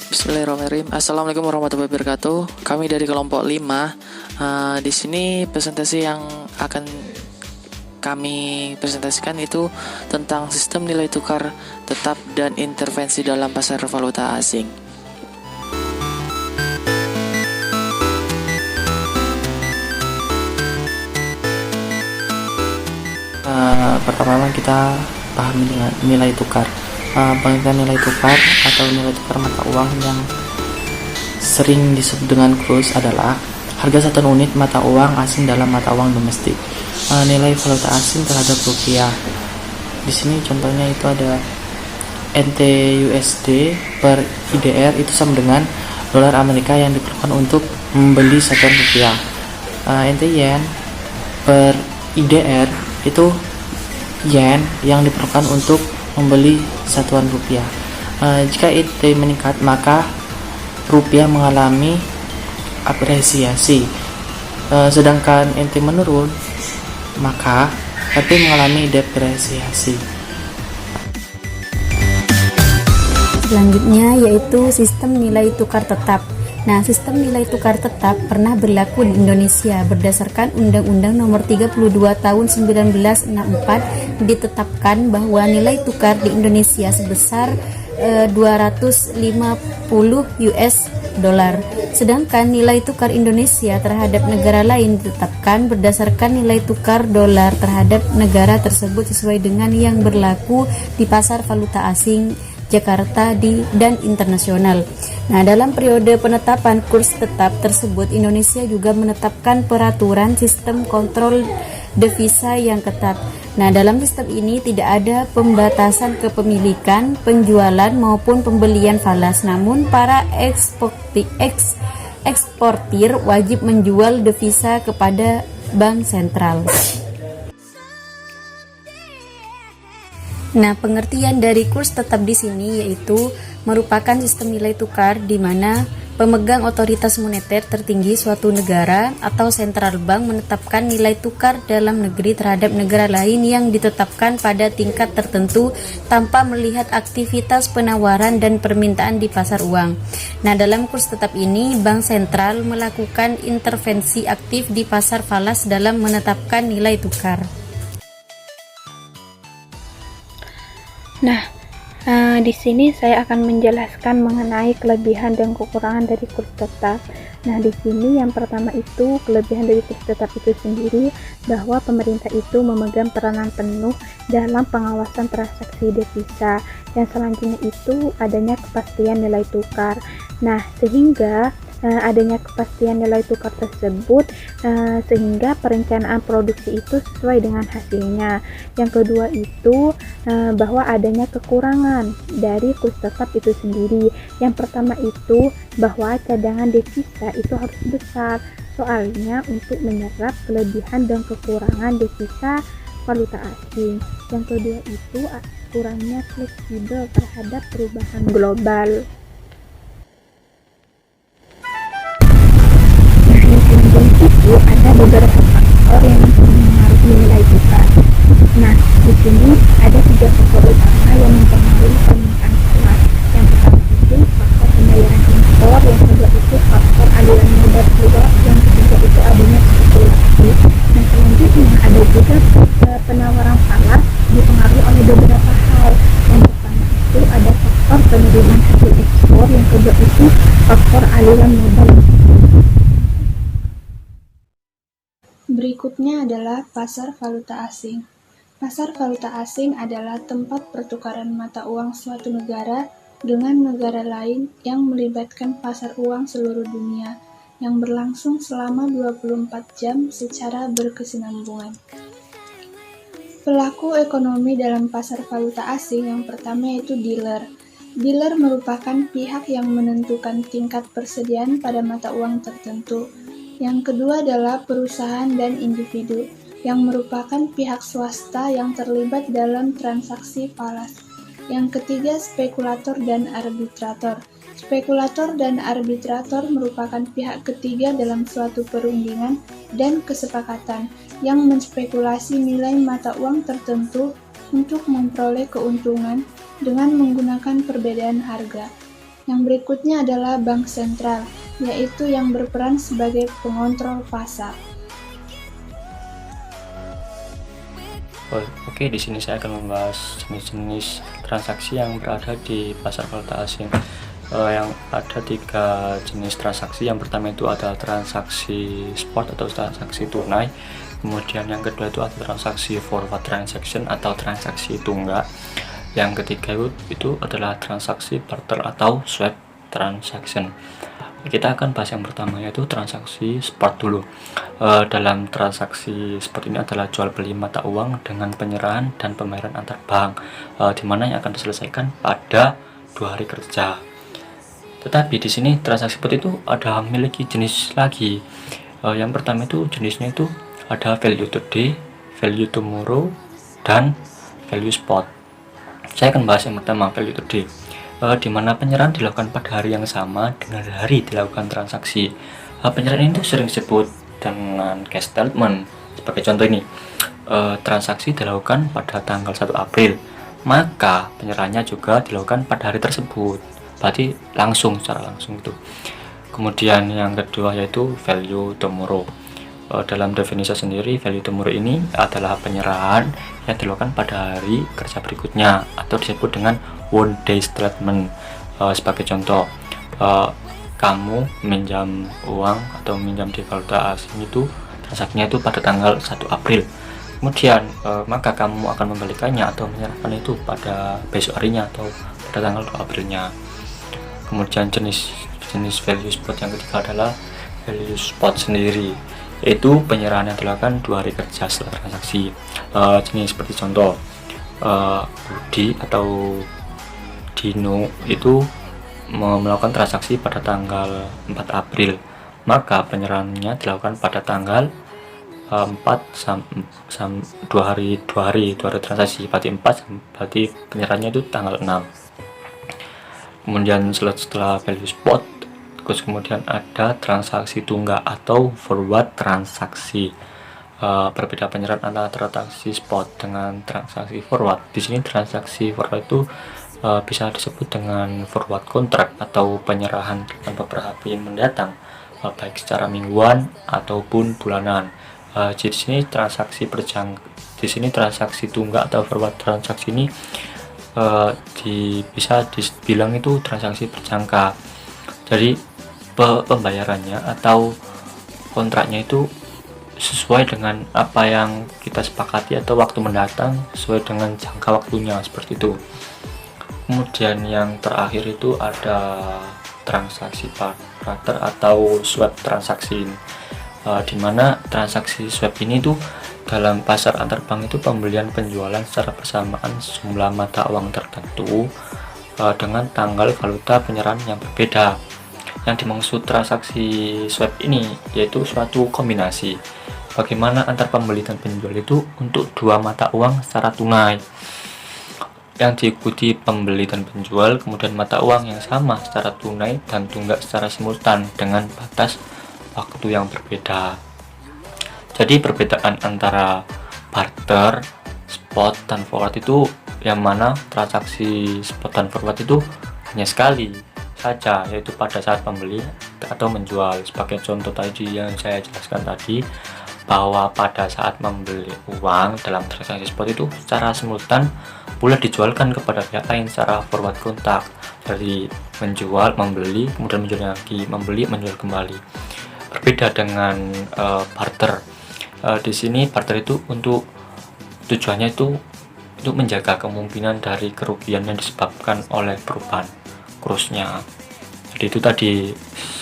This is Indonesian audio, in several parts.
Bismillahirrahmanirrahim. Assalamualaikum warahmatullahi wabarakatuh. Kami dari kelompok 5. Di sini presentasi yang akan kami presentasikan itu tentang sistem nilai tukar tetap dan intervensi dalam pasar valuta asing. Pertama kita pahami dengan nilai tukar. Pengertian nilai tukar atau nilai tukar mata uang yang sering disebut dengan kurs adalah harga satu unit mata uang asing dalam mata uang domestik. Nilai valuta asing terhadap rupiah. Di sini contohnya itu ada NTUSD per IDR itu sama dengan dolar Amerika yang diperlukan untuk membeli satuan rupiah. NT-Yen per IDR itu yen yang diperlukan untuk membeli satuan rupiah. Jika IT meningkat maka rupiah mengalami apresiasi, sedangkan NT menurun maka RP mengalami depresiasi. Selanjutnya yaitu sistem nilai tukar tetap. Nah, sistem nilai tukar tetap pernah berlaku di Indonesia berdasarkan Undang-Undang Nomor 32 Tahun 1964 ditetapkan bahwa nilai tukar di Indonesia sebesar 250 US dollar. Sedangkan nilai tukar Indonesia terhadap negara lain ditetapkan berdasarkan nilai tukar dolar terhadap negara tersebut sesuai dengan yang berlaku di pasar valuta asing Jakarta dan internasional. Nah, dalam periode penetapan kurs tetap tersebut, Indonesia juga menetapkan peraturan sistem kontrol devisa yang ketat. Nah, dalam sistem ini tidak ada pembatasan kepemilikan, penjualan maupun pembelian falas. Namun, para eksportir wajib menjual devisa kepada bank sentral. Nah, pengertian dari kurs tetap di sini yaitu merupakan sistem nilai tukar di mana pemegang otoritas moneter tertinggi suatu negara atau sentral bank menetapkan nilai tukar dalam negeri terhadap negara lain yang ditetapkan pada tingkat tertentu tanpa melihat aktivitas penawaran dan permintaan di pasar uang. Nah, dalam kurs tetap ini, bank sentral melakukan intervensi aktif di pasar falas dalam menetapkan nilai tukar. Nah, di sini saya akan menjelaskan mengenai kelebihan dan kekurangan dari kurs tetap. Nah, di sini yang pertama itu kelebihan dari kurs tetap itu sendiri bahwa pemerintah itu memegang peranan penuh dalam pengawasan transaksi devisa. Yang selanjutnya itu adanya kepastian nilai tukar. Nah, sehingga adanya kepastian nilai tukar tersebut sehingga perencanaan produksi itu sesuai dengan hasilnya. Yang kedua itu bahwa adanya kekurangan dari kurs tetap itu sendiri. Yang pertama itu bahwa cadangan devisa itu harus besar, soalnya untuk menyerap kelebihan dan kekurangan devisa valuta asing. Yang kedua itu kurangnya fleksibel terhadap perubahan global. Itu ada beberapa faktor yang mempengaruhi nilai tukar. Nah, di sini ada 3 faktor utama yang mempengaruhi permintaan falas. Yang pertama itu faktor pembayaran impor, yang kedua itu faktor aliran modal keluar, yang ketiga itu adanya spekulasi. Nah, selanjutnya ada juga penawaran falas dipengaruhi oleh beberapa hal. Yang pertama itu ada faktor penerimaan hasil ekspor, yang kedua itu faktor aliran modal. Berikutnya adalah pasar valuta asing. Pasar valuta asing adalah tempat pertukaran mata uang suatu negara dengan negara lain yang melibatkan pasar uang seluruh dunia yang berlangsung selama 24 jam secara berkesinambungan. Pelaku ekonomi dalam pasar valuta asing yang pertama yaitu dealer. Dealer merupakan pihak yang menentukan tingkat persediaan pada mata uang tertentu. Yang kedua adalah perusahaan dan individu, yang merupakan pihak swasta yang terlibat dalam transaksi falas. Yang ketiga, spekulator dan arbitrator. Spekulator dan arbitrator merupakan pihak ketiga dalam suatu perundingan dan kesepakatan yang menspekulasi nilai mata uang tertentu untuk memperoleh keuntungan dengan menggunakan perbedaan harga. Yang berikutnya adalah bank sentral, yaitu yang berperan sebagai pengontrol pasar. Oke, di sini saya akan membahas jenis-jenis transaksi yang berada di pasar valuta asing. Yang ada 3 jenis transaksi. Yang pertama itu adalah transaksi spot atau transaksi tunai. Kemudian yang kedua itu adalah transaksi forward transaction atau transaksi tunggak. Yang ketiga itu adalah transaksi barter atau swap transaction. Kita akan bahas yang pertama, yaitu transaksi spot dulu. Dalam transaksi spot ini adalah jual beli mata uang dengan penyerahan dan pembayaran antar bank, di mana yang akan diselesaikan pada 2 hari kerja. Tetapi di sini transaksi spot itu ada memiliki jenis lagi. Yang pertama itu jenisnya itu ada value today, value tomorrow, dan value spot. Saya akan bahas yang pertama, value today, di mana penyerahan dilakukan pada hari yang sama dengan hari dilakukan transaksi. Penyerahan itu sering disebut dengan cash settlement. Sebagai contoh ini, transaksi dilakukan pada tanggal 1 April, maka penyerahannya juga dilakukan pada hari tersebut, berarti secara langsung itu. Kemudian yang kedua yaitu value tomorrow. Dalam definisi sendiri, value tomorrow ini adalah penyerahan yang dilakukan pada hari kerja berikutnya atau disebut dengan one day settlement. Sebagai contoh, kamu minjam uang atau minjam di valuta asing itu transaksinya itu pada tanggal 1 April. Kemudian maka kamu akan membalikannya atau menyerahkan itu pada besok harinya atau pada tanggal 2 Aprilnya. Kemudian jenis value spot yang ketiga adalah value spot sendiri, yaitu penyerahan yang dilakukan 2 hari kerja setelah transaksi. Jenis seperti contoh, Budi atau Dino itu melakukan transaksi pada tanggal 4 April, maka penyerahannya dilakukan pada tanggal 4 2 hari transaksi, berarti 4, berarti penyerahannya itu tanggal 6. Kemudian setelah value spot, terus kemudian ada transaksi tunggak atau forward transaksi. Berbeda penyerahan antara transaksi spot dengan transaksi forward. Di sini transaksi forward itu bisa disebut dengan forward contract atau penyerahan dalam beberapa hari mendatang, baik secara mingguan ataupun bulanan. Di sini transaksi tunggak atau forward transaksi ini bisa dibilang itu transaksi berjangka. Jadi pembayarannya atau kontraknya itu sesuai dengan apa yang kita sepakati atau waktu mendatang sesuai dengan jangka waktunya, seperti itu. Kemudian yang terakhir itu ada transaksi barter atau swap transaksi, di mana transaksi swap ini tuh dalam pasar antar bank itu pembelian penjualan secara bersamaan jumlah mata uang tertentu dengan tanggal valuta penyerahan yang berbeda. Yang dimaksud transaksi swap ini yaitu suatu kombinasi bagaimana antar pembeli dan penjual itu untuk 2 mata uang secara tunai, yang diikuti pembeli dan penjual kemudian mata uang yang sama secara tunai dan tunggak secara simultan dengan batas waktu yang berbeda. Jadi perbedaan antara barter, spot, dan forward itu yang mana transaksi spot dan forward itu hanya sekali saja, yaitu pada saat pembeli atau menjual. Sebagai contoh tadi yang saya jelaskan tadi, bahwa pada saat membeli uang dalam transaksi spot itu secara simultan boleh dijualkan kepada pihak lain secara forward contract, dari menjual, membeli, kemudian menjual lagi, membeli, menjual kembali. Berbeda dengan barter. Di sini barter itu untuk tujuannya itu untuk menjaga kemungkinan dari kerugian yang disebabkan oleh perubahan kursnya. Jadi itu tadi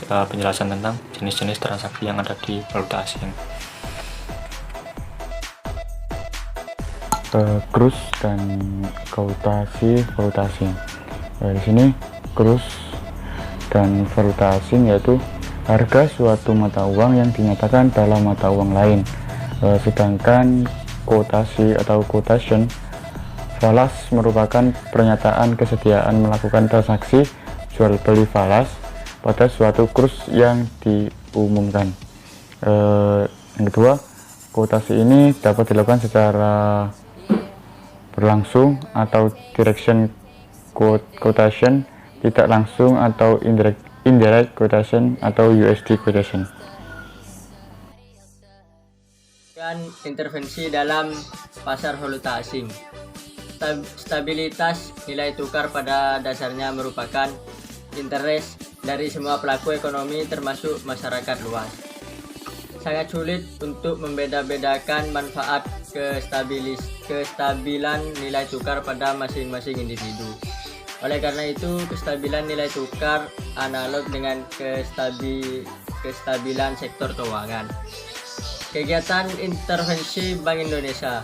penjelasan tentang jenis-jenis transaksi yang ada di valuta asing. Kurs dan valuta asing. Di sini kurs dan valuta asing yaitu harga suatu mata uang yang dinyatakan dalam mata uang lain. Sedangkan quotasi atau quotation falas merupakan pernyataan kesediaan melakukan transaksi jual beli falas pada suatu kurs yang diumumkan. Yang kedua, quotasi ini dapat dilakukan secara berlangsung atau direction quotation tidak langsung atau indirect quotation atau USD quotation. Dan intervensi dalam pasar valuta asing. Stabilitas nilai tukar pada dasarnya merupakan interest dari semua pelaku ekonomi termasuk masyarakat luas. Sangat sulit untuk membeda-bedakan manfaat kestabilan nilai tukar pada masing-masing individu. Oleh karena itu, kestabilan nilai tukar analog dengan kestabilan sektor keuangan. Kegiatan intervensi Bank Indonesia.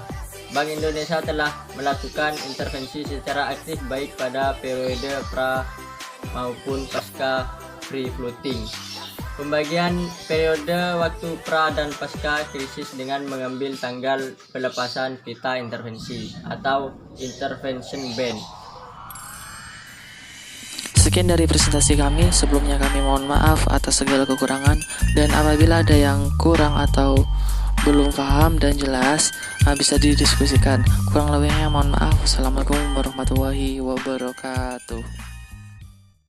Bank Indonesia telah melakukan intervensi secara aktif baik pada periode pra maupun pasca free floating. Pembagian periode waktu pra dan pasca krisis dengan mengambil tanggal pelepasan pita intervensi atau intervention band. Sekian dari presentasi kami. Sebelumnya kami mohon maaf atas segala kekurangan, dan apabila ada yang kurang atau belum paham dan jelas, bisa didiskusikan. Kurang lebihnya mohon maaf. Assalamualaikum warahmatullahi wabarakatuh.